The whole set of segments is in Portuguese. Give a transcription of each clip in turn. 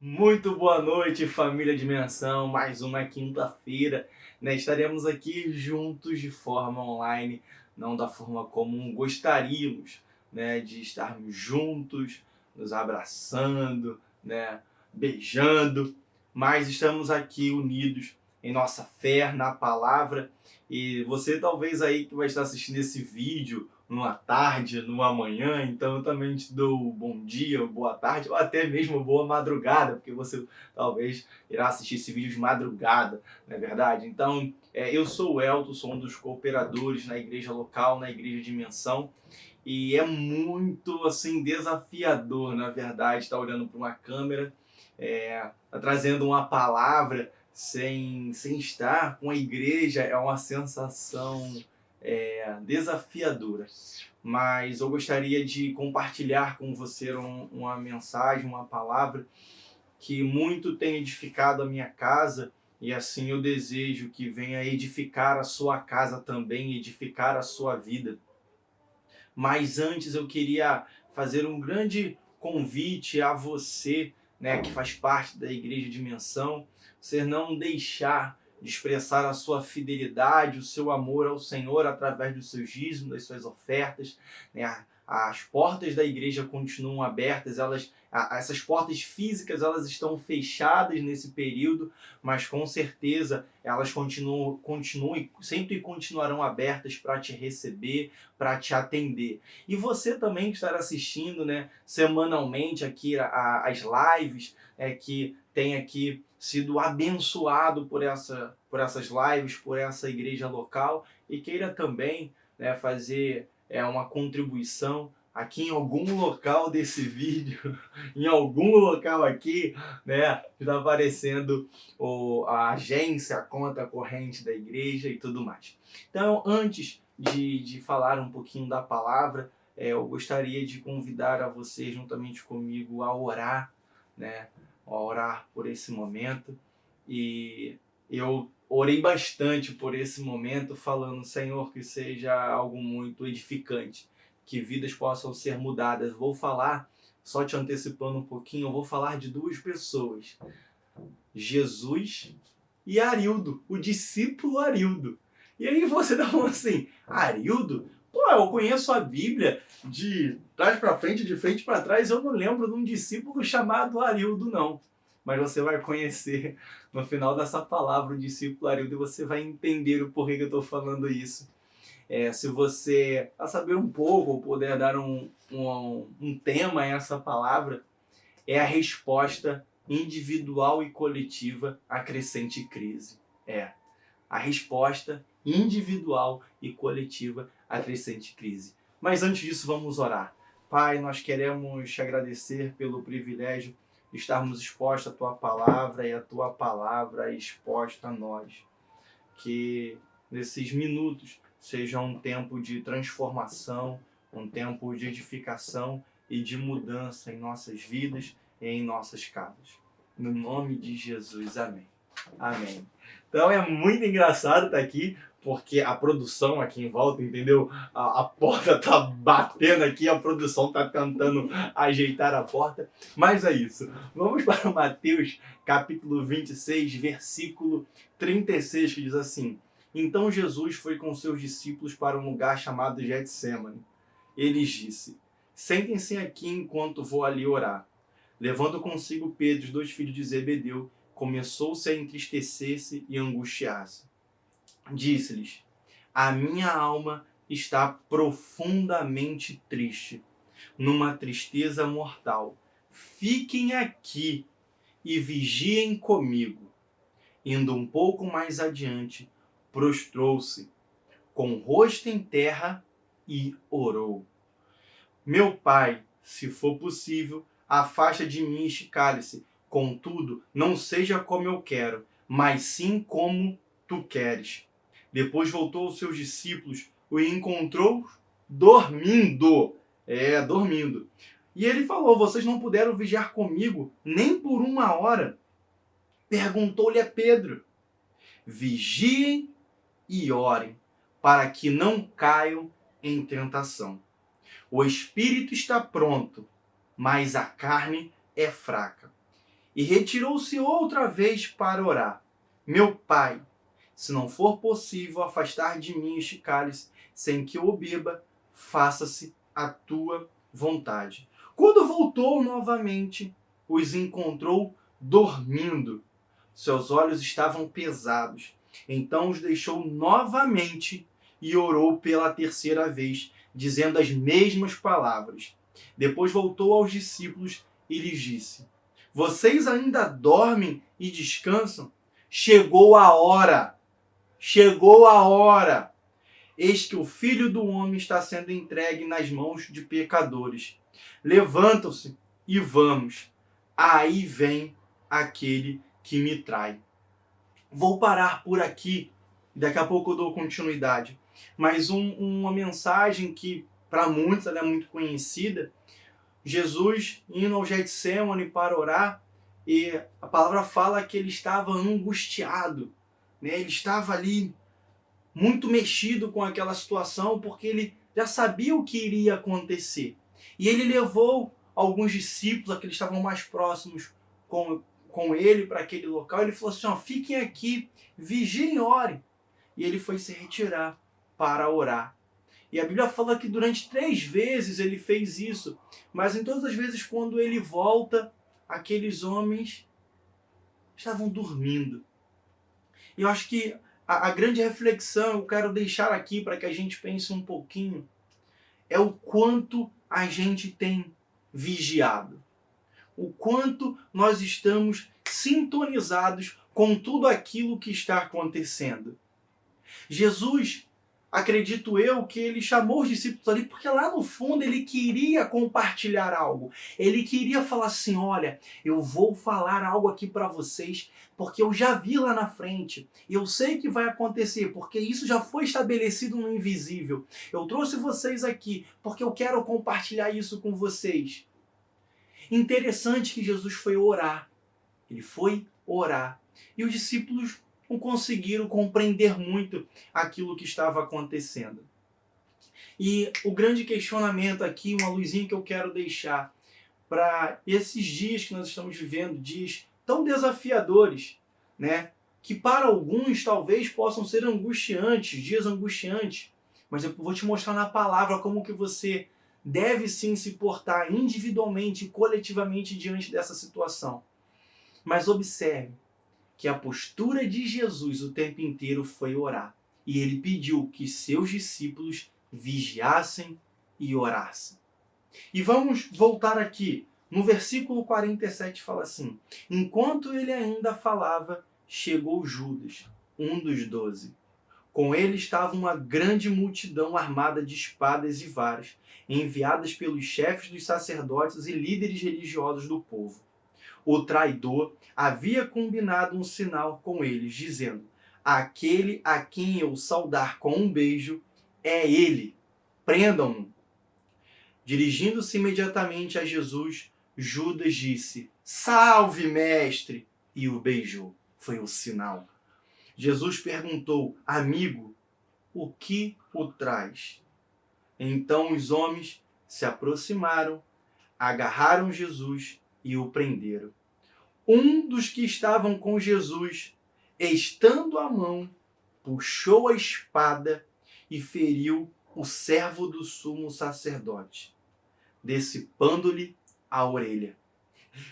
Muito boa noite, família Dimensão. Mais uma quinta-feira, né? Estaremos aqui juntos de forma online, não da forma como gostaríamos, né? De estarmos juntos, nos abraçando, né? Beijando, mas estamos aqui unidos em nossa fé na palavra. E você talvez aí que vai estar assistindo esse vídeo numa tarde, numa manhã, então eu também te dou bom dia, boa tarde, ou até mesmo boa madrugada, porque você talvez irá assistir esse vídeo de madrugada, não é verdade? Então, eu sou o Elton, sou um dos cooperadores na igreja local, na igreja Dimensão, e é muito, assim, desafiador, na verdade, estar olhando para uma câmera, tá trazendo uma palavra sem estar com a igreja, é uma sensação desafiadora, mas eu gostaria de compartilhar com você uma mensagem, uma palavra que muito tem edificado a minha casa, e assim eu desejo que venha edificar a sua casa também, edificar a sua vida. Mas antes eu queria fazer um grande convite a você, né, que faz parte da Igreja Dimensão, você não deixar de expressar a sua fidelidade, o seu amor ao Senhor através dos seus dízimos, das suas ofertas, né? As portas da igreja continuam abertas, essas portas físicas elas estão fechadas nesse período, mas com certeza elas continuam e sempre continuarão abertas para te receber, para te atender. E você também que estará assistindo, né, semanalmente aqui as lives, que tem aqui sido abençoado por essas lives, por essa igreja local, e queira também, né, fazer uma contribuição aqui em algum local desse vídeo, em algum local aqui, né, está aparecendo a agência, a conta corrente da igreja e tudo mais. Então, antes de falar um pouquinho da palavra, eu gostaria de convidar a você, juntamente comigo, a orar, né, a orar por esse momento. E eu orei bastante por esse momento, falando, Senhor, que seja algo muito edificante, que vidas possam ser mudadas. Vou falar, só te antecipando um pouquinho, eu vou falar de duas pessoas, Jesus e Arildo, o discípulo Arildo. E aí você dá um assim, Arildo? Pô, eu conheço a Bíblia de trás para frente, de frente para trás, eu não lembro de um discípulo chamado Arildo, não. Mas você vai conhecer no final dessa palavra o discípulo Arildo e você vai entender o porquê que eu estou falando isso. Se você saber um pouco ou puder dar um tema a essa palavra, é a resposta individual e coletiva à crescente crise. A resposta individual e coletiva à crescente crise. Mas antes disso, vamos orar. Pai, nós queremos te agradecer pelo privilégio de estarmos expostos à Tua Palavra e a Tua Palavra exposta a nós. Que nesses minutos seja um tempo de transformação, um tempo de edificação e de mudança em nossas vidas e em nossas casas. No nome de Jesus, amém. Amém. Então é muito engraçado estar aqui, porque a produção aqui em volta, entendeu? A porta tá batendo aqui, a produção tá tentando ajeitar a porta, mas é isso. Vamos para Mateus capítulo 26, versículo 36, que diz assim: Então Jesus foi com seus discípulos para um lugar chamado Getsêmani. Ele disse: Sentem-se aqui enquanto vou ali orar. Levando consigo Pedro e os 2 filhos de Zebedeu, começou-se a entristecer-se e angustiar-se. Disse-lhes: A minha alma está profundamente triste, numa tristeza mortal. Fiquem aqui e vigiem comigo. Indo um pouco mais adiante, prostrou-se, com o rosto em terra, e orou: Meu pai, se for possível, afasta de mim este cálice. Contudo, não seja como eu quero, mas sim como tu queres. Depois voltou aos seus discípulos e encontrou dormindo. Dormindo. E ele falou: Vocês não puderam vigiar comigo nem por 1 hora? Perguntou-lhe a Pedro: Vigiem e orem, para que não caiam em tentação. O espírito está pronto, mas a carne é fraca. E retirou-se outra vez para orar. Meu pai, se não for possível afastar de mim este cálice sem que eu o beba, faça-se a tua vontade. Quando voltou novamente, os encontrou dormindo. Seus olhos estavam pesados. Então os deixou novamente e orou pela terceira vez, dizendo as mesmas palavras. Depois voltou aos discípulos e lhes disse: Vocês ainda dormem e descansam? Chegou a hora! Chegou a hora! Eis que o Filho do Homem está sendo entregue nas mãos de pecadores. Levantam-se e vamos. Aí vem aquele que me trai. Vou parar por aqui. Daqui a pouco eu dou continuidade. Mas uma mensagem que para muitos ela é muito conhecida. Jesus indo ao Getsemane para orar, e a palavra fala que ele estava angustiado, né? Ele estava ali muito mexido com aquela situação, porque ele já sabia o que iria acontecer. E ele levou alguns discípulos, aqueles que estavam mais próximos com ele para aquele local. Ele falou assim, fiquem aqui, vigiem e orem. E ele foi se retirar para orar. E a Bíblia fala que durante 3 vezes ele fez isso. Mas em todas as vezes quando ele volta, aqueles homens estavam dormindo. E eu acho que a grande reflexão eu quero deixar aqui para que a gente pense um pouquinho é o quanto a gente tem vigiado. O quanto nós estamos sintonizados com tudo aquilo que está acontecendo. Jesus, acredito eu, que ele chamou os discípulos ali porque lá no fundo ele queria compartilhar algo. Ele queria falar assim, olha, eu vou falar algo aqui para vocês porque eu já vi lá na frente. E eu sei que vai acontecer porque isso já foi estabelecido no invisível. Eu trouxe vocês aqui porque eu quero compartilhar isso com vocês. Interessante que Jesus foi orar. Ele foi orar. E os discípulos não conseguiram compreender muito aquilo que estava acontecendo. E o grande questionamento aqui, uma luzinha que eu quero deixar para esses dias que nós estamos vivendo, dias tão desafiadores, né? Que para alguns talvez possam ser angustiantes, dias angustiantes, mas eu vou te mostrar na palavra como que você deve sim se portar individualmente e coletivamente diante dessa situação. Mas observe que a postura de Jesus o tempo inteiro foi orar. E ele pediu que seus discípulos vigiassem e orassem. E vamos voltar aqui. No versículo 47 fala assim: Enquanto ele ainda falava, chegou Judas, um dos 12. Com ele estava uma grande multidão armada de espadas e varas, enviadas pelos chefes dos sacerdotes e líderes religiosos do povo. O traidor havia combinado um sinal com eles, dizendo: Aquele a quem eu saudar com um beijo é ele. Prendam-no. Dirigindo-se imediatamente a Jesus, Judas disse: Salve, mestre! E o beijou. Foi o sinal. Jesus perguntou: Amigo, o que o traz? Então os homens se aproximaram, agarraram Jesus e o prenderam. Um dos que estavam com Jesus, estando à mão, puxou a espada e feriu o servo do sumo sacerdote, decepando-lhe a orelha.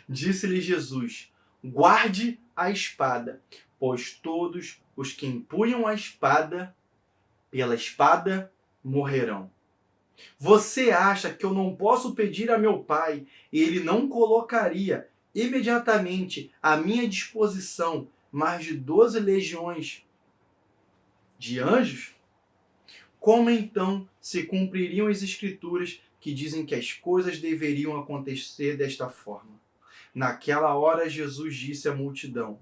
Disse-lhe Jesus: Guarde a espada, pois todos os que empunham a espada, pela espada morrerão. Você acha que eu não posso pedir a meu Pai e ele não colocaria imediatamente à minha disposição mais de 12 legiões de anjos? Como então se cumpririam as escrituras que dizem que as coisas deveriam acontecer desta forma? Naquela hora Jesus disse à multidão: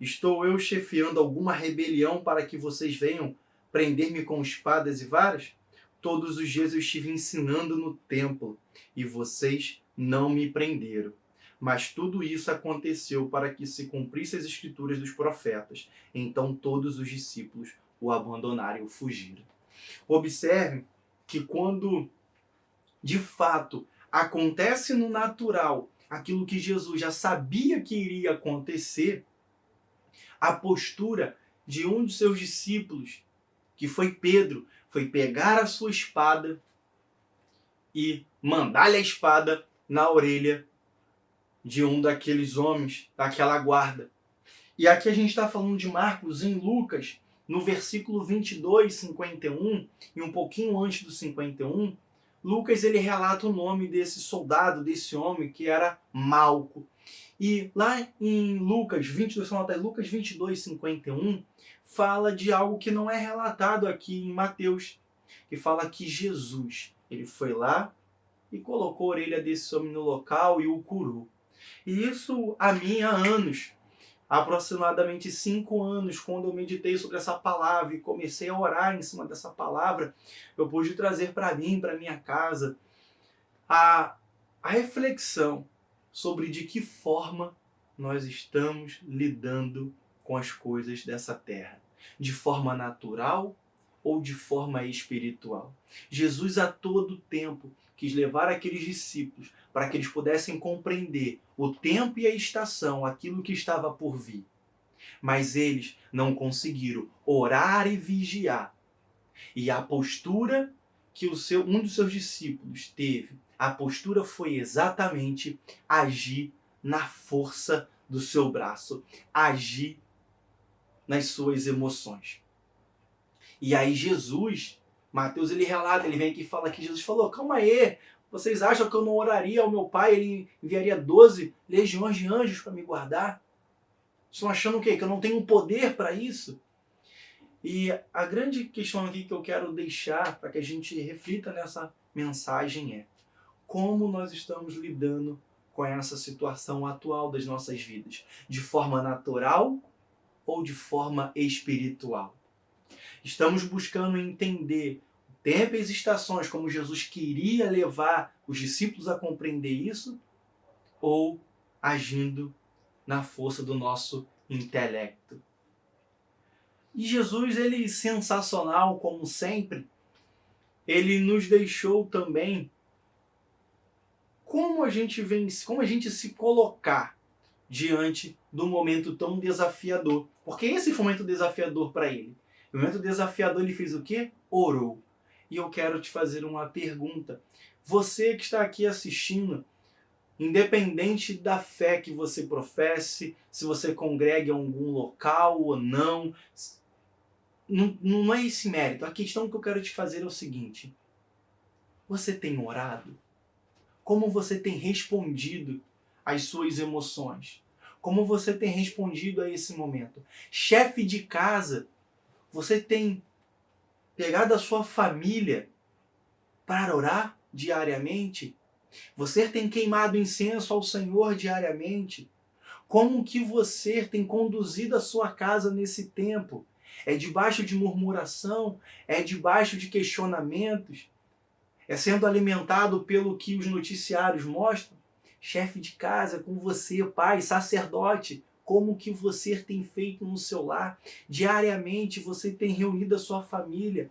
Estou eu chefiando alguma rebelião para que vocês venham prender-me com espadas e varas? Todos os dias eu estive ensinando no templo e vocês não me prenderam. Mas tudo isso aconteceu para que se cumprissem as escrituras dos profetas. Então todos os discípulos o abandonaram e o fugiram. Observe que quando de fato acontece no natural aquilo que Jesus já sabia que iria acontecer, a postura de um de seus discípulos, que foi Pedro, foi pegar a sua espada e mandar-lhe a espada na orelha de um daqueles homens, daquela guarda. E aqui a gente está falando de Marcos em Lucas, no versículo 22, 51, e um pouquinho antes do 51, Lucas ele relata o nome desse soldado, desse homem, que era Malco. E lá em Lucas 22, Lucas 22, 51, fala de algo que não é relatado aqui em Mateus, que fala que Jesus, ele foi lá e colocou a orelha desse homem no local e o curou. E isso a mim há anos, aproximadamente 5 anos, quando eu meditei sobre essa palavra e comecei a orar em cima dessa palavra, eu pude trazer para mim, para minha casa, a reflexão sobre de que forma nós estamos lidando com as coisas dessa terra. De forma natural ou de forma espiritual. Jesus a todo tempo quis levar aqueles discípulos para que eles pudessem compreender o tempo e a estação, aquilo que estava por vir. Mas eles não conseguiram orar e vigiar. E a postura que um dos seus discípulos teve, a postura foi exatamente agir na força do seu braço, agir nas suas emoções. E aí Jesus, Mateus ele relata, ele vem aqui e fala que Jesus falou, calma aí, vocês acham que eu não oraria ao meu Pai, ele enviaria 12 legiões de anjos para me guardar? Estão achando o quê? Que eu não tenho poder para isso? E a grande questão aqui que eu quero deixar para que a gente reflita nessa mensagem é como nós estamos lidando com essa situação atual das nossas vidas? De forma natural ou de forma espiritual? Estamos buscando entender o tempo e as estações como Jesus queria levar os discípulos a compreender isso? Ou agindo na força do nosso intelecto? E Jesus, ele sensacional como sempre, ele nos deixou também como a gente se colocar diante do momento tão desafiador. Porque esse foi um momento desafiador para ele. No momento desafiador ele fez o quê? Orou. E eu quero te fazer uma pergunta. Você que está aqui assistindo, independente da fé que você professe, se você congrega em algum local ou não, não é esse mérito. A questão que eu quero te fazer é o seguinte. Você tem orado? Como você tem respondido às suas emoções? Como você tem respondido a esse momento? Chefe de casa, você tem pegado a sua família para orar diariamente? Você tem queimado incenso ao Senhor diariamente? Como que você tem conduzido a sua casa nesse tempo? É debaixo de murmuração? É debaixo de questionamentos? É sendo alimentado pelo que os noticiários mostram? Chefe de casa, com você, pai, sacerdote, como que você tem feito no seu lar? Diariamente você tem reunido a sua família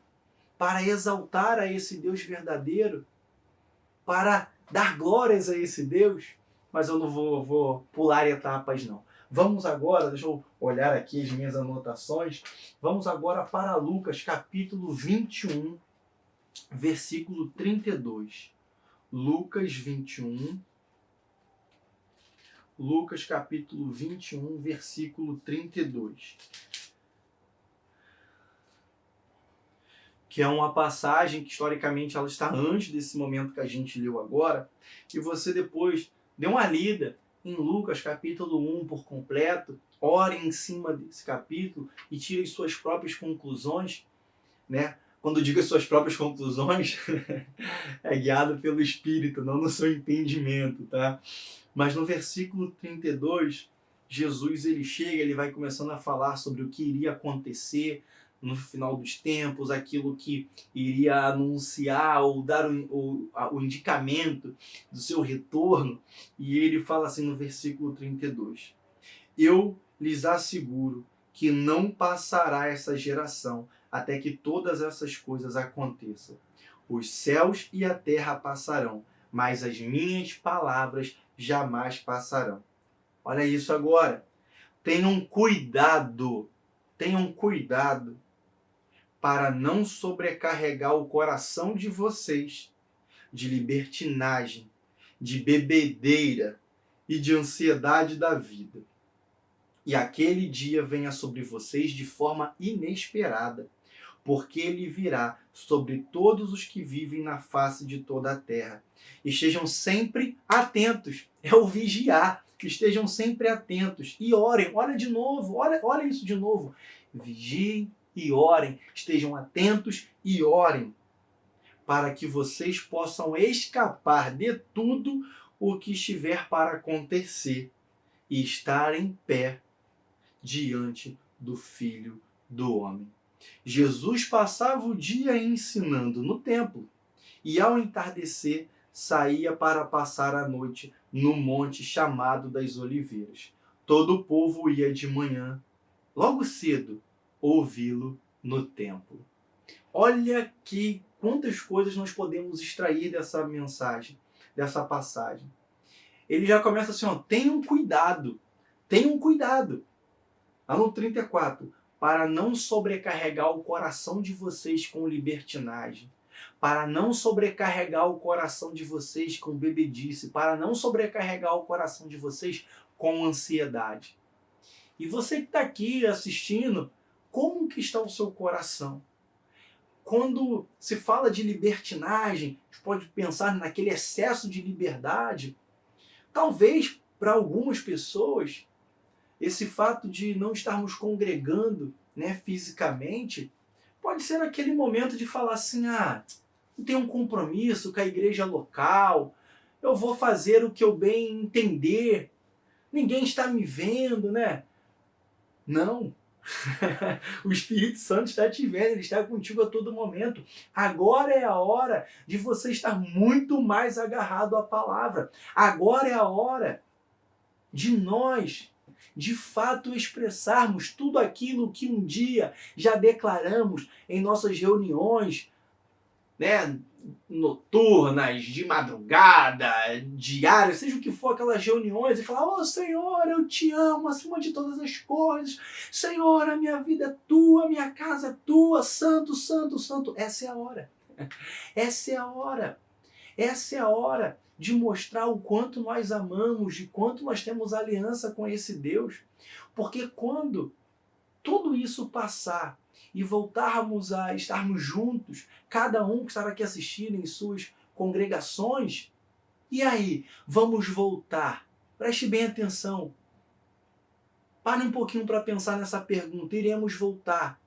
para exaltar a esse Deus verdadeiro? Para dar glórias a esse Deus? Mas eu não vou pular etapas não. Vamos agora, deixa eu olhar aqui as minhas anotações. Vamos agora para Lucas capítulo 21, versículo 32. Lucas 21, Lucas capítulo 21, versículo 32. Que é uma passagem que historicamente ela está antes desse momento que a gente leu agora. E você depois dê uma lida em Lucas capítulo 1 por completo, ore em cima desse capítulo e tire suas próprias conclusões, né? Quando eu digo as suas próprias conclusões, é guiado pelo Espírito, não no seu entendimento, tá? Mas no versículo 32, Jesus ele chega, ele vai começando a falar sobre o que iria acontecer no final dos tempos, aquilo que iria anunciar ou dar o indicamento do seu retorno. E ele fala assim no versículo 32. Eu lhes asseguro que não passará essa geração até que todas essas coisas aconteçam. Os céus e a terra passarão, mas as minhas palavras jamais passarão. Olha isso agora. Tenham cuidado para não sobrecarregar o coração de vocês de libertinagem, de bebedeira e de ansiedade da vida. E aquele dia venha sobre vocês de forma inesperada, porque ele virá sobre todos os que vivem na face de toda a terra. Estejam sempre atentos, é o vigiar. Estejam sempre atentos e orem. Olha de novo, olha isso de novo. Vigiem e orem. Estejam atentos e orem, para que vocês possam escapar de tudo o que estiver para acontecer e estar em pé diante do Filho do Homem. Jesus passava o dia ensinando no templo e, ao entardecer, saía para passar a noite no monte chamado das Oliveiras. Todo o povo ia de manhã, logo cedo, ouvi-lo no templo. Olha que quantas coisas nós podemos extrair dessa mensagem, dessa passagem. Ele já começa assim, ó, tenham cuidado. Lá no 34, para não sobrecarregar o coração de vocês com libertinagem, para não sobrecarregar o coração de vocês com bebedice, para não sobrecarregar o coração de vocês com ansiedade. E você que está aqui assistindo, como que está o seu coração? Quando se fala de libertinagem, a gente pode pensar naquele excesso de liberdade. Talvez, para algumas pessoas, esse fato de não estarmos congregando, né, fisicamente, pode ser aquele momento de falar assim, não tenho um compromisso com a igreja local, eu vou fazer o que eu bem entender, ninguém está me vendo, né? Não. O Espírito Santo está te vendo, ele está contigo a todo momento. Agora é a hora de você estar muito mais agarrado à palavra. Agora é a hora de nós, de fato, expressarmos tudo aquilo que um dia já declaramos em nossas reuniões, né, noturnas, de madrugada, diárias, seja o que for, aquelas reuniões, e falar, Senhor, eu te amo acima de todas as coisas, Senhor, a minha vida é tua, a minha casa é tua, santo, santo, santo. Essa é a hora. Essa é a hora. Essa é a hora de mostrar o quanto nós amamos, de quanto nós temos aliança com esse Deus. Porque quando tudo isso passar e voltarmos a estarmos juntos, cada um que estará aqui assistindo em suas congregações, e aí, vamos voltar. Preste bem atenção. Pare um pouquinho para pensar nessa pergunta. Iremos voltar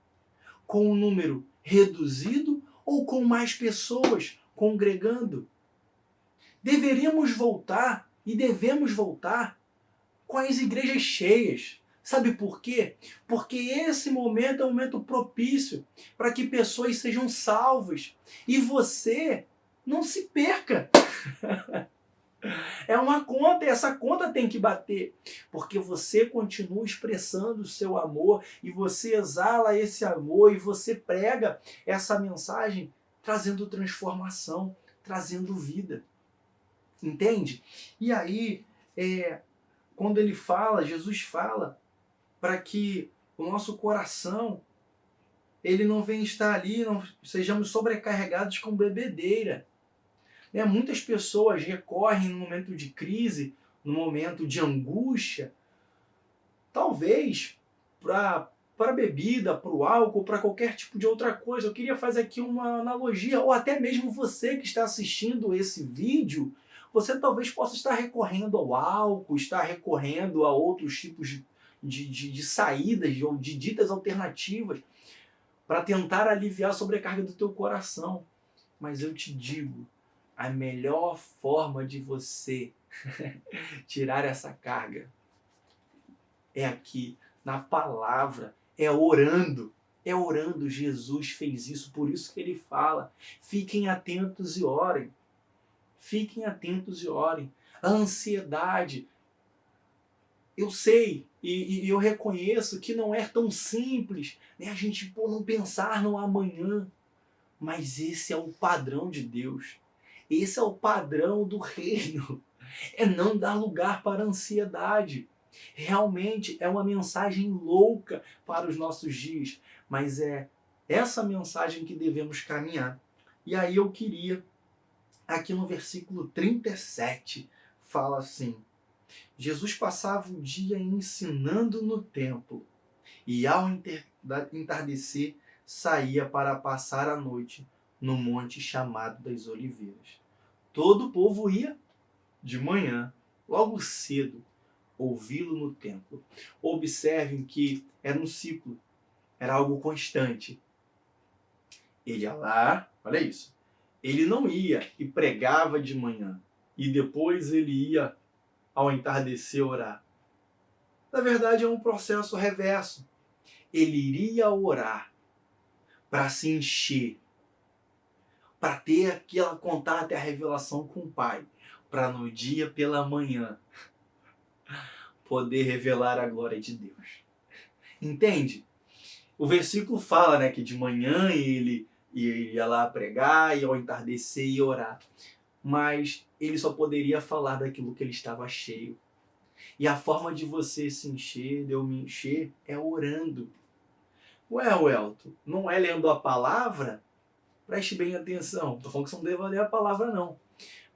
com um número reduzido ou com mais pessoas congregando? Deveríamos voltar e devemos voltar com as igrejas cheias. Sabe por quê? Porque esse momento é um momento propício para que pessoas sejam salvas e você não se perca. É uma conta e essa conta tem que bater, porque você continua expressando o seu amor e você exala esse amor e você prega essa mensagem trazendo transformação, trazendo vida. Entende? E aí, quando ele fala, Jesus fala, para que o nosso coração ele não venha estar ali, não sejamos sobrecarregados com bebedeira. Muitas pessoas recorrem no momento de crise, no momento de angústia, talvez para a bebida, para o álcool, para qualquer tipo de outra coisa. Eu queria fazer aqui uma analogia, ou até mesmo você que está assistindo esse vídeo, você talvez possa estar recorrendo ao álcool, estar recorrendo a outros tipos de saídas ou de ditas alternativas para tentar aliviar a sobrecarga do teu coração. Mas eu te digo, a melhor forma de você tirar essa carga é aqui, na palavra, é orando. É orando. Jesus fez isso, por isso que ele fala, fiquem atentos e orem. Fiquem atentos e orem. A ansiedade, eu sei e eu reconheço que não é tão simples, né? A gente não pensar no amanhã, mas esse é o padrão de Deus. Esse é o padrão do reino. É não dar lugar para a ansiedade. Realmente é uma mensagem louca para os nossos dias, mas é essa mensagem que devemos caminhar. E aí eu queria, aqui no versículo 37, fala assim: Jesus passava o dia ensinando no templo e ao entardecer saía para passar a noite no monte chamado das Oliveiras. Todo o povo ia de manhã, logo cedo, ouvi-lo no templo. Observem que era um ciclo, era algo constante. Ele ia lá, olha isso, ele não ia e pregava de manhã e depois ele ia ao entardecer orar. Na verdade é um processo reverso. Ele iria orar para se encher, para ter aquele contato e a revelação com o Pai, para no dia pela manhã poder revelar a glória de Deus. Entende? O versículo fala, né, que de manhã ele ia lá pregar e ao entardecer ia orar. Mas ele só poderia falar daquilo que ele estava cheio. E a forma de você se encher, de eu me encher, é orando. Ué, Welton, não é lendo a palavra? Preste bem atenção. Não estou falando que você não deva ler a palavra, não.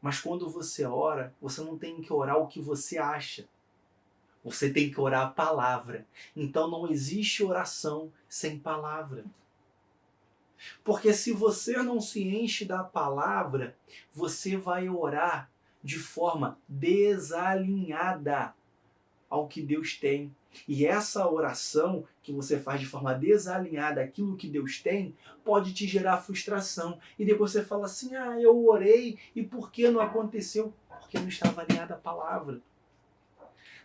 Mas quando você ora, você não tem que orar o que você acha. Você tem que orar a palavra. Então não existe oração sem palavra. Porque se você não se enche da palavra, você vai orar de forma desalinhada ao que Deus tem. E essa oração que você faz de forma desalinhada àquilo que Deus tem, pode te gerar frustração. E depois você fala assim, eu orei e por que não aconteceu? Porque não estava alinhada à palavra.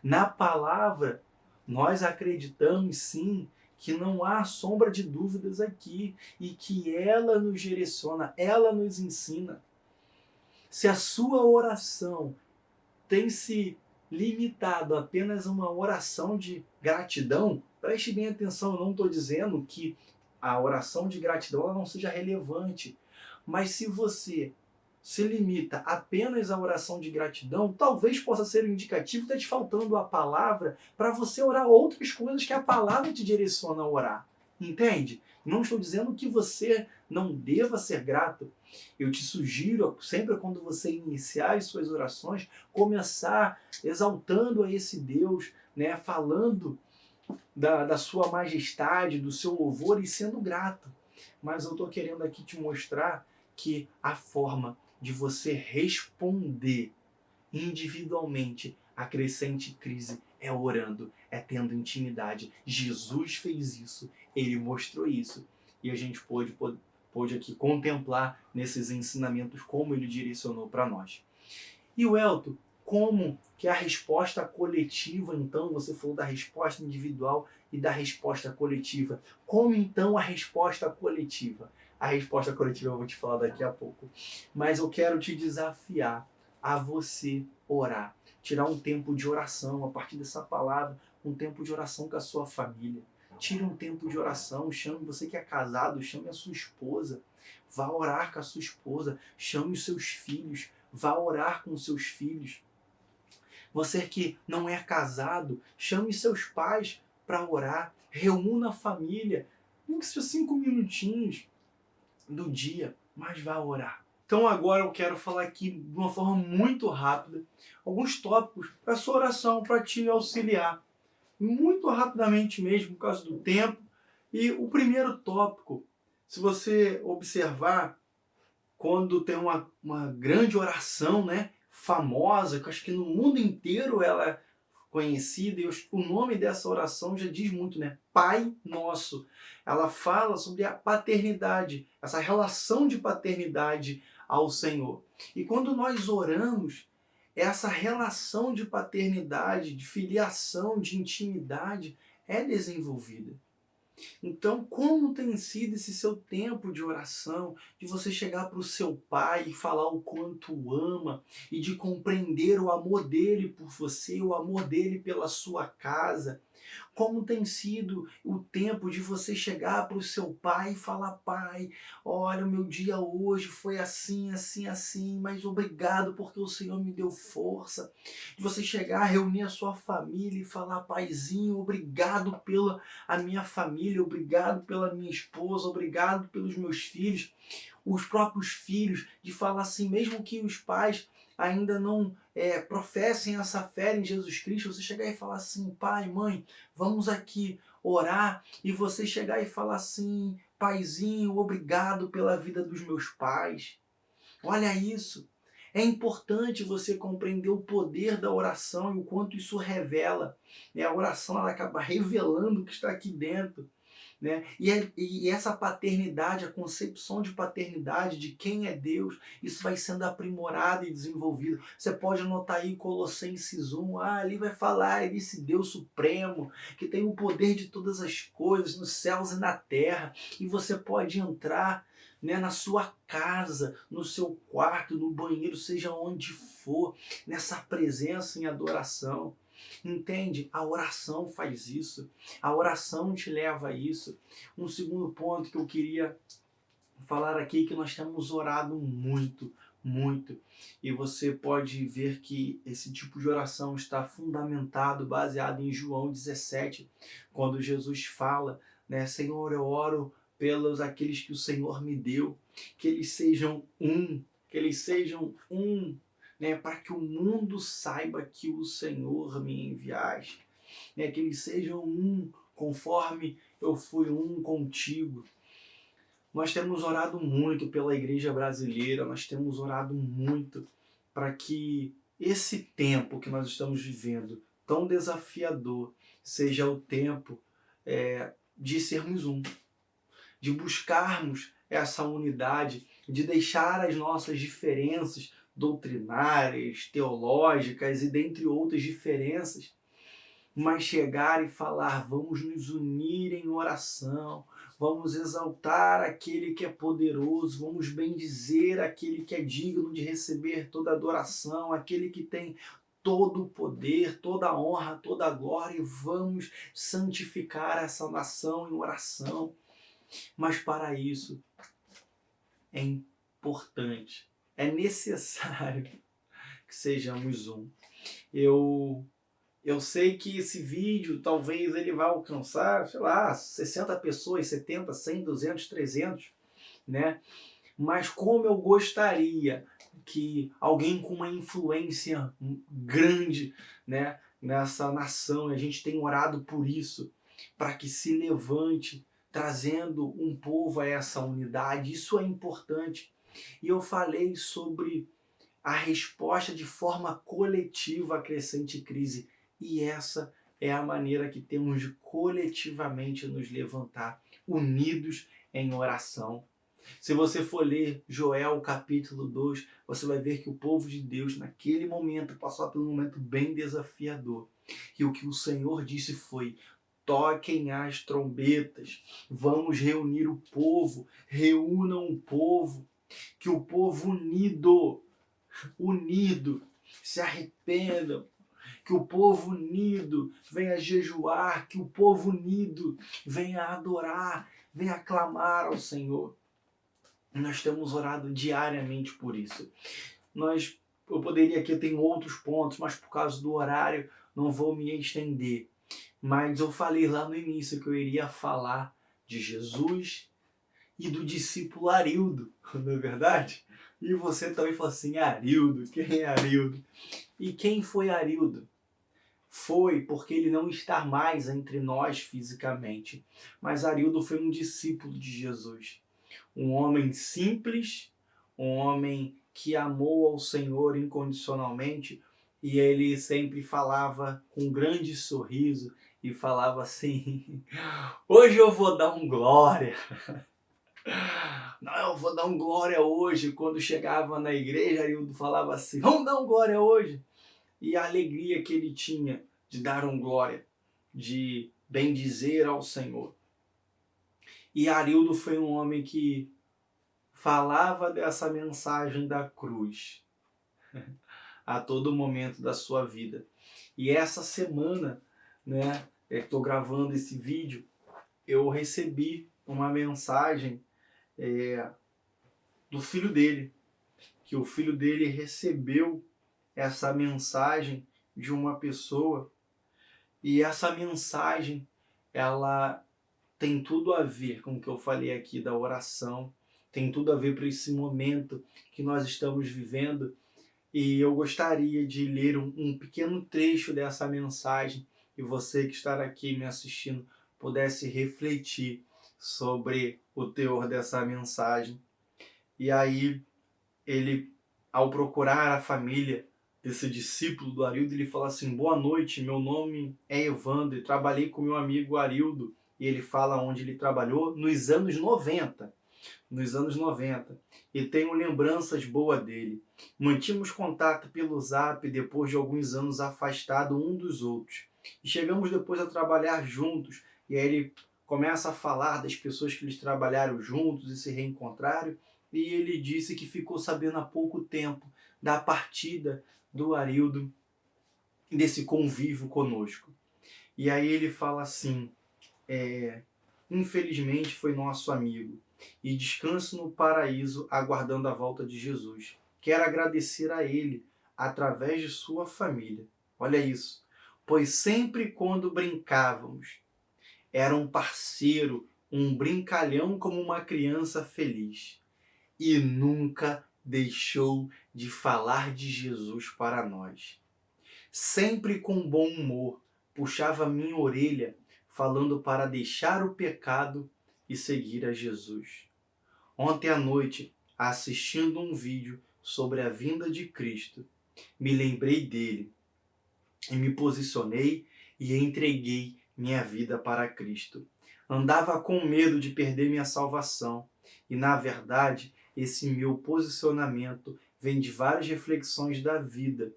Na palavra, nós acreditamos sim que não há sombra de dúvidas aqui e que ela nos direciona, ela nos ensina. Se a sua oração tem se limitado a apenas uma oração de gratidão, preste bem atenção, eu não estou dizendo que a oração de gratidão ela não seja relevante, mas se você se limita apenas à oração de gratidão, talvez possa ser um indicativo que está te faltando a palavra para você orar outras coisas que a palavra te direciona a orar. Entende? Não estou dizendo que você não deva ser grato. Eu te sugiro, sempre quando você iniciar as suas orações, começar exaltando a esse Deus, né, falando da sua majestade, do seu louvor e sendo grato. Mas eu estou querendo aqui te mostrar que a forma de você responder individualmente à crescente crise é orando, é tendo intimidade. Jesus fez isso, ele mostrou isso. E a gente pôde aqui contemplar nesses ensinamentos como ele direcionou para nós. E o Welton, como que a resposta coletiva, então, você falou da resposta individual e da resposta coletiva. Como então a resposta coletiva? A resposta coletiva eu vou te falar daqui a pouco. Mas eu quero te desafiar a você orar. Tirar um tempo de oração, a partir dessa palavra, um tempo de oração com a sua família. Tire um tempo de oração, chame você que é casado, chame a sua esposa. Vá orar com a sua esposa, chame os seus filhos, vá orar com os seus filhos. Você que não é casado, chame seus pais para orar, reúna a família, nem que seja 5 minutinhos do dia, mas vá orar. Então agora eu quero falar aqui de uma forma muito rápida alguns tópicos para a sua oração, para te auxiliar. Muito rapidamente mesmo, por causa do tempo. E o primeiro tópico, se você observar, quando tem uma grande oração, né, famosa, que eu acho que no mundo inteiro ela é conhecida, e o nome dessa oração já diz muito, né? Pai Nosso. Ela fala sobre a paternidade, essa relação de paternidade ao Senhor. E quando nós oramos, essa relação de paternidade, de filiação, de intimidade é desenvolvida. Então, como tem sido esse seu tempo de oração, de você chegar para o seu pai e falar o quanto o ama e de compreender o amor dele por você, o amor dele pela sua casa? Como tem sido o tempo de você chegar para o seu pai e falar: pai, olha, o meu dia hoje foi assim, assim, assim, mas obrigado porque o Senhor me deu força. De você chegar, reunir a sua família e falar: paizinho, obrigado pela a minha família, obrigado pela minha esposa, obrigado pelos meus filhos, os próprios filhos, de falar assim, mesmo que os pais ainda não professem essa fé em Jesus Cristo, você chegar e falar assim: pai, mãe, vamos aqui orar, e você chegar e falar assim: paizinho, obrigado pela vida dos meus pais. Olha isso. É importante você compreender o poder da oração e o quanto isso revela. A oração ela acaba revelando o que está aqui dentro. Né? E essa paternidade, a concepção de paternidade, de quem é Deus, isso vai sendo aprimorado e desenvolvido. Você pode anotar aí Colossenses 1, ali vai falar desse Deus supremo, que tem o poder de todas as coisas, nos céus e na terra, e você pode entrar, né, na sua casa, no seu quarto, no banheiro, seja onde for, nessa presença em adoração. Entende? A oração faz isso. A oração te leva a isso. Um segundo ponto que eu queria falar aqui é que nós temos orado muito, muito. E você pode ver que esse tipo de oração está fundamentado, baseado em João 17, quando Jesus fala, né, Senhor, eu oro pelos aqueles que o Senhor me deu, que eles sejam um, que eles sejam um, né, para que o mundo saiba que o Senhor me enviaste, né, que eles sejam um, conforme eu fui um contigo. Nós temos orado muito pela igreja brasileira, nós temos orado muito para que esse tempo que nós estamos vivendo, tão desafiador, seja o tempo de sermos um, de buscarmos essa unidade, de deixar as nossas diferenças doutrinárias, teológicas e dentre outras diferenças, mas chegar e falar: vamos nos unir em oração, vamos exaltar aquele que é poderoso, vamos bendizer aquele que é digno de receber toda adoração, aquele que tem todo o poder, toda a honra, toda a glória, e vamos santificar essa nação em oração. Mas para isso é importante, é necessário que sejamos um. Eu sei que esse vídeo talvez ele vá alcançar, sei lá, 60 pessoas, 70, 100, 200, 300, né? Mas como eu gostaria que alguém com uma influência grande, né, nessa nação, e a gente tem orado por isso, para que se levante, trazendo um povo a essa unidade. Isso é importante. E eu falei sobre a resposta de forma coletiva à crescente crise. E essa é a maneira que temos de coletivamente nos levantar, unidos em oração. Se você for ler Joel capítulo 2, você vai ver que o povo de Deus naquele momento passou por um momento bem desafiador. E o que o Senhor disse foi: toquem as trombetas, vamos reunir o povo, reúnam o povo, que o povo unido, se arrependam, que o povo unido venha jejuar, que o povo unido venha adorar, venha clamar ao Senhor. Nós temos orado diariamente por isso. Eu poderia aqui, eu tenho outros pontos, mas por causa do horário não vou me estender. Mas eu falei lá no início que eu iria falar de Jesus e do discípulo Arildo, não é verdade? E você também falou assim: Arildo, quem é Arildo? E quem foi Arildo? Foi porque ele não está mais entre nós fisicamente, mas Arildo foi um discípulo de Jesus. Um homem simples, um homem que amou ao Senhor incondicionalmente, e ele sempre falava com um grande sorriso e falava assim: hoje eu vou dar um glória. Não, eu vou dar um glória hoje. Quando chegava na igreja, Arildo falava assim: vamos dar um glória hoje. E a alegria que ele tinha de dar um glória, de bendizer ao Senhor. E Arildo foi um homem que falava dessa mensagem da cruz a todo momento da sua vida. E essa semana, né, estou gravando esse vídeo, eu recebi uma mensagem do filho dele, que o filho dele recebeu essa mensagem de uma pessoa, e essa mensagem, ela tem tudo a ver com o que eu falei aqui da oração, tem tudo a ver para esse momento que nós estamos vivendo, e eu gostaria de ler um pequeno trecho dessa mensagem, e você que está aqui me assistindo pudesse refletir sobre o teor dessa mensagem. E aí, ele, ao procurar a família desse discípulo do Arildo, ele fala assim: boa noite, meu nome é Evandro e trabalhei com meu amigo Arildo. E ele fala onde ele trabalhou nos anos 90. Nos anos 90. E tenho lembranças boas dele. Mantínhamos contato pelo Zap depois de alguns anos afastados um dos outros. E chegamos depois a trabalhar juntos. E aí ele começa a falar das pessoas que eles trabalharam juntos e se reencontraram. E ele disse que ficou sabendo há pouco tempo da partida do Arildo, desse convívio conosco. E aí ele fala assim: infelizmente foi nosso amigo, e descanse no paraíso aguardando a volta de Jesus. Quero agradecer a ele através de sua família. Olha isso. Pois sempre quando brincávamos, era um parceiro, um brincalhão como uma criança feliz. E nunca deixou de falar de Jesus para nós. Sempre com bom humor, puxava minha orelha, falando para deixar o pecado e seguir a Jesus. Ontem à noite, assistindo um vídeo sobre a vinda de Cristo, me lembrei dele e me posicionei e entreguei minha vida para Cristo. Andava com medo de perder minha salvação e, na verdade, esse meu posicionamento vem de várias reflexões da vida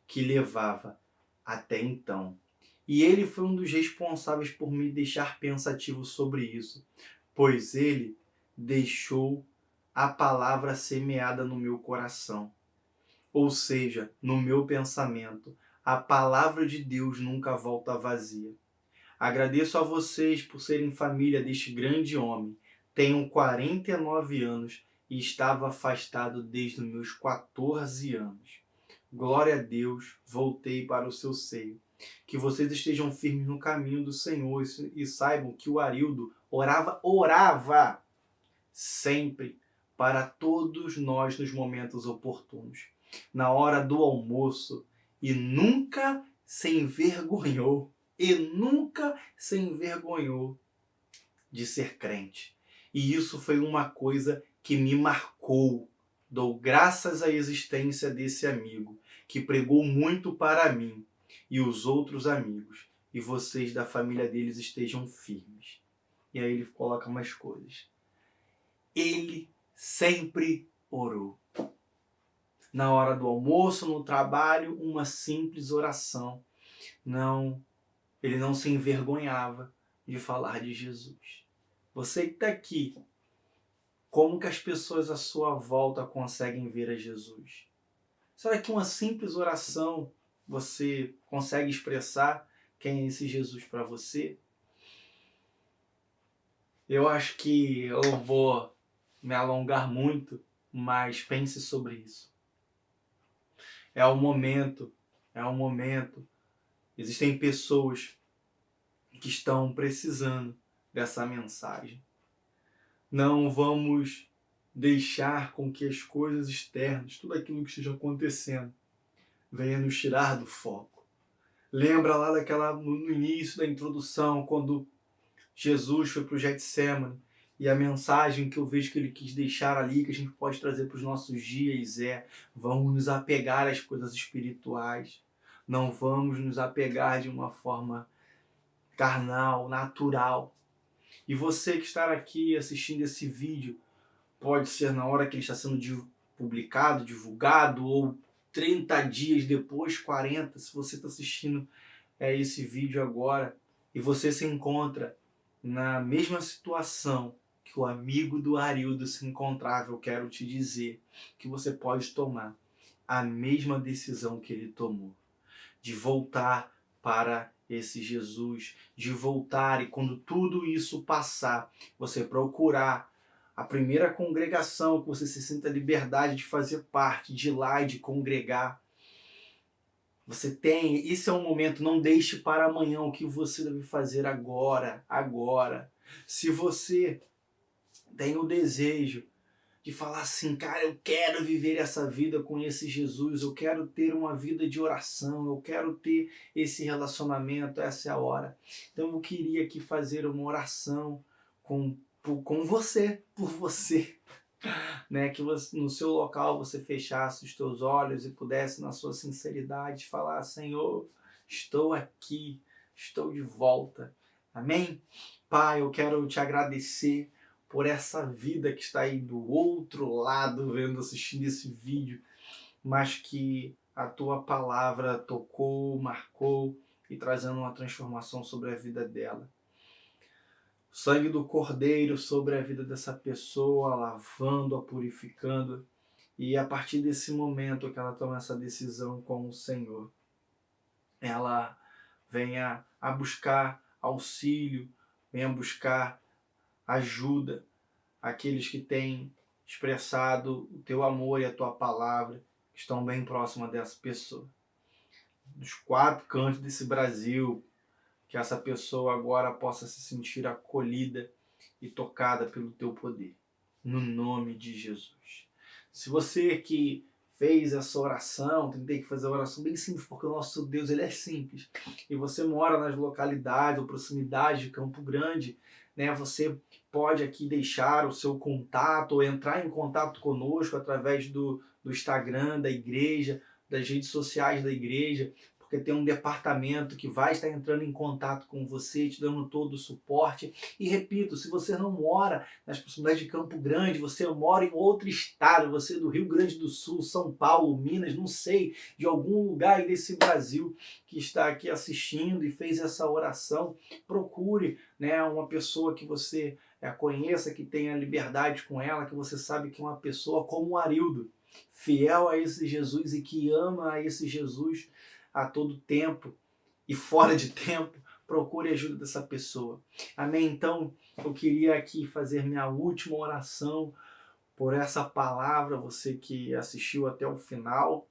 que levava até então. E ele foi um dos responsáveis por me deixar pensativo sobre isso, pois ele deixou a palavra semeada no meu coração. Ou seja, no meu pensamento, a palavra de Deus nunca volta vazia. Agradeço a vocês por serem família deste grande homem. Tenho 49 anos e estava afastado desde os meus 14 anos. Glória a Deus, voltei para o seu seio. Que vocês estejam firmes no caminho do Senhor e saibam que o Arildo orava sempre para todos nós nos momentos oportunos, na hora do almoço, e nunca se envergonhou de ser crente. E isso foi uma coisa que me marcou. Dou graças à existência desse amigo, que pregou muito para mim e os outros amigos, e vocês da família deles estejam firmes. E aí ele coloca mais coisas. Ele sempre orou. Na hora do almoço, no trabalho, uma simples oração. Ele não se envergonhava de falar de Jesus. Você que está aqui, como que as pessoas à sua volta conseguem ver a Jesus? Será que uma simples oração você consegue expressar quem é esse Jesus para você? Eu acho que eu vou me alongar muito, mas pense sobre isso. É o momento. Existem pessoas que estão precisando dessa mensagem. Não vamos deixar com que as coisas externas, tudo aquilo que esteja acontecendo, venha nos tirar do foco. Lembra lá no início da introdução, quando Jesus foi para o Getsemane, e a mensagem que eu vejo que ele quis deixar ali, que a gente pode trazer para os nossos dias vamos nos apegar às coisas espirituais. Não vamos nos apegar de uma forma carnal, natural. E você que está aqui assistindo esse vídeo, pode ser na hora que ele está sendo publicado, divulgado, ou 30 dias depois, 40, se você está assistindo esse vídeo agora, e você se encontra na mesma situação que o amigo do Arildo se encontrava, eu quero te dizer que você pode tomar a mesma decisão que ele tomou, de voltar para esse Jesus, de voltar e quando tudo isso passar, você procurar a primeira congregação que você se sinta liberdade de fazer parte, de ir lá e de congregar. Você tem, esse é um momento, não deixe para amanhã o que você deve fazer agora, agora. Se você tem o desejo de falar assim, cara, eu quero viver essa vida com esse Jesus, eu quero ter uma vida de oração, eu quero ter esse relacionamento, essa é a hora. Então eu queria aqui fazer uma oração com você, por você, né? Que você, no seu local você fechasse os teus olhos e pudesse, na sua sinceridade, falar, Senhor, estou aqui, estou de volta. Amém? Pai, eu quero te agradecer por essa vida que está aí do outro lado, vendo, assistindo esse vídeo, mas que a tua palavra tocou, marcou e trazendo uma transformação sobre a vida dela. O sangue do Cordeiro sobre a vida dessa pessoa, lavando-a, purificando, e a partir desse momento que ela toma essa decisão com o Senhor, ela venha a buscar auxílio, venha buscar ajuda, aqueles que têm expressado o teu amor e a tua palavra, que estão bem próximas dessa pessoa. Dos 4 cantos desse Brasil, que essa pessoa agora possa se sentir acolhida e tocada pelo teu poder. No nome de Jesus. Se você que fez essa oração, tem que fazer a oração bem simples, porque o nosso Deus ele é simples. E você mora nas localidades ou proximidades de Campo Grande, né? Você pode aqui deixar o seu contato ou entrar em contato conosco através do Instagram da igreja, das redes sociais da igreja, porque tem um departamento que vai estar entrando em contato com você, te dando todo o suporte. E repito, se você não mora nas proximidades de Campo Grande, você mora em outro estado, você é do Rio Grande do Sul, São Paulo, Minas, não sei, de algum lugar aí desse Brasil que está aqui assistindo e fez essa oração, procure, né, uma pessoa que você conheça, que tenha liberdade com ela, que você sabe que é uma pessoa como o Arildo, fiel a esse Jesus e que ama a esse Jesus a todo tempo e fora de tempo, procure a ajuda dessa pessoa. Amém? Então, eu queria aqui fazer minha última oração por essa palavra, você que assistiu até o final,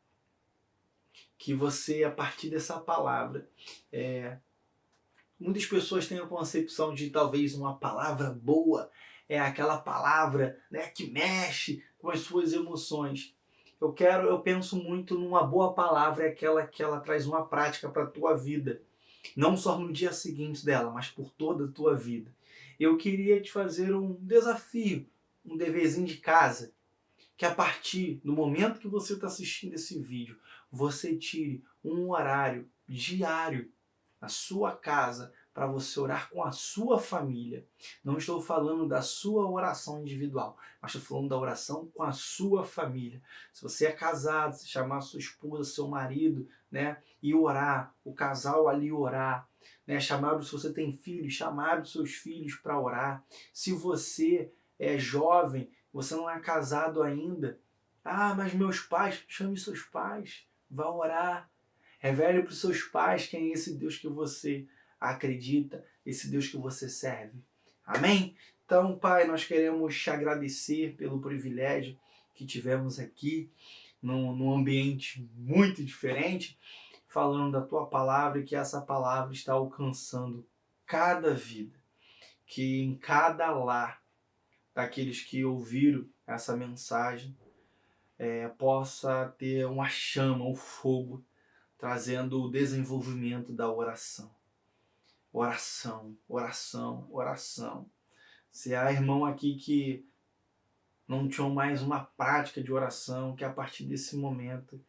que você, a partir dessa palavra, muitas pessoas têm a concepção de talvez uma palavra boa, é aquela palavra, né, que mexe com as suas emoções. Eu penso muito numa boa palavra, é aquela que ela traz uma prática para a tua vida. Não só no dia seguinte dela, mas por toda a tua vida. Eu queria te fazer um desafio, um deverzinho de casa, que a partir do momento que você está assistindo esse vídeo, você tire um horário diário na sua casa para você orar com a sua família. Não estou falando da sua oração individual, mas estou falando da oração com a sua família. Se você é casado, se chamar sua esposa, seu marido, né, e orar, o casal ali orar, né, chamar, se você tem filhos, chamar os seus filhos para orar. Se você é jovem, você não é casado ainda, mas meus pais, chame seus pais, vá orar. Revele para os seus pais quem é esse Deus que você acredita, esse Deus que você serve. Amém? Então, Pai, nós queremos te agradecer pelo privilégio que tivemos aqui, num ambiente muito diferente, falando da Tua palavra e que essa palavra está alcançando cada vida, que em cada lar daqueles que ouviram essa mensagem possa ter uma chama, um fogo, trazendo o desenvolvimento da oração. Oração, oração, oração. Se há irmão aqui que não tinham mais uma prática de oração, que a partir desse momento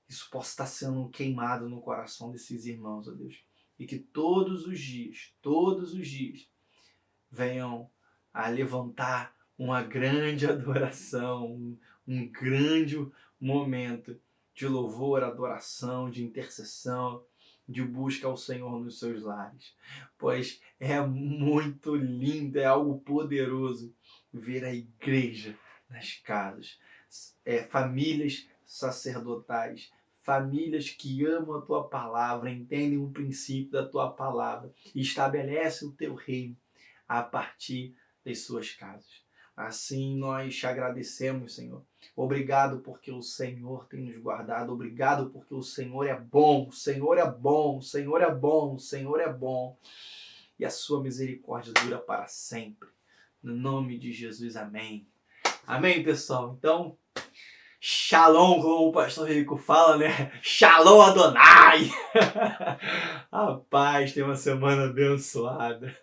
isso possa estar sendo queimado no coração desses irmãos, ó Deus. E que todos os dias, venham a levantar uma grande adoração, um grande momento de louvor, adoração, de intercessão, de busca ao Senhor nos seus lares, pois é muito lindo, é algo poderoso ver a igreja nas casas, famílias sacerdotais, famílias que amam a tua palavra, entendem o princípio da tua palavra e estabelecem o teu reino a partir das suas casas. Assim nós te agradecemos, Senhor. Obrigado porque o Senhor tem nos guardado. Obrigado porque o Senhor é bom. O Senhor é bom. O Senhor é bom. O Senhor é bom. E a sua misericórdia dura para sempre. No nome de Jesus, amém. Amém, pessoal? Então, Shalom, como o pastor Rico fala, né? Shalom Adonai! A paz, tenha uma semana abençoada.